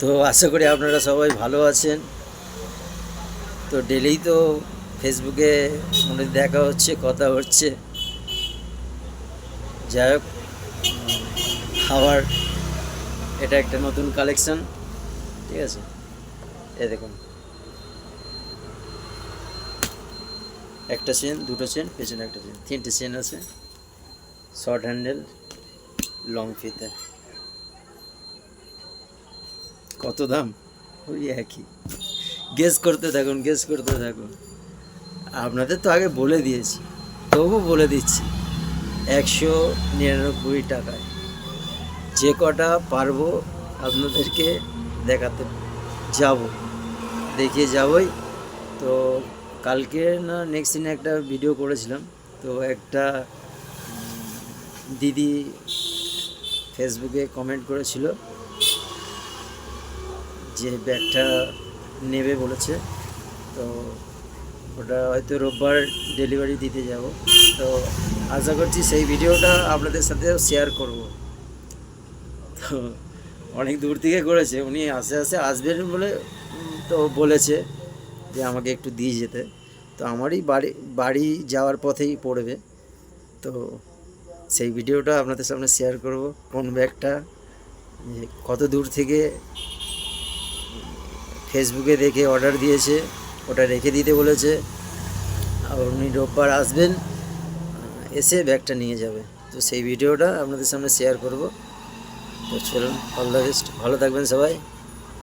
তো আশা করি আপনারা সবাই ভালো আছেন। তো ডেলি তো ফেসবুকে মনে দেখা হচ্ছে, কথা হচ্ছে। যাই হোক, আবার এটা একটা নতুন কালেকশন, ঠিক আছে। এ দেখুন, একটা চেন, দুটো চেন, পেছনে একটা চেন, তিনটে চেন আছে, শর্ট হ্যান্ডেল, লং ফিতে। কত দাম? ওই একই। গেস করতে থাকুন, গেস করতে থাকুন। আপনাদের তো আগে বলে দিয়েছি, তবু বলে দিচ্ছি, 199 টাকায়। যে কটা পারবো আপনাদেরকে দেখাতে যাব, দেখিয়ে যাবই। তো কালকে না নেক্সট দিনে একটা ভিডিও করেছিলাম। তো একটা দিদি ফেসবুকে কমেন্ট করেছিল যে ব্যাগটা নেবে বলেছে। তো ওটা হয়তো রোববার ডেলিভারি দিতে যাব। তো আশা করছি সেই ভিডিওটা আপনাদের সাথেও শেয়ার করব। তো অনেক দূর থেকে করেছে, উনি আস্তে আস্তে আসবেন বলে তো বলেছে যে আমাকে একটু দিয়ে যেতে। তো আমারই বাড়ি যাওয়ার পথেই পড়বে। তো সেই ভিডিওটা আপনাদের সামনে শেয়ার করব, কোন ব্যাগটা, যে কত দূর থেকে ফেসবুকে দেখে অর্ডার দিয়েছে, ওটা রেখে দিতে বলেছে। আর উনি রোববার আসবেন, এসে ব্যাগটা নিয়ে যাবে। তো সেই ভিডিওটা আপনাদের সামনে শেয়ার করব। তো চলুন, অল দ্য বেস্ট, ভালো থাকবেন সবাই।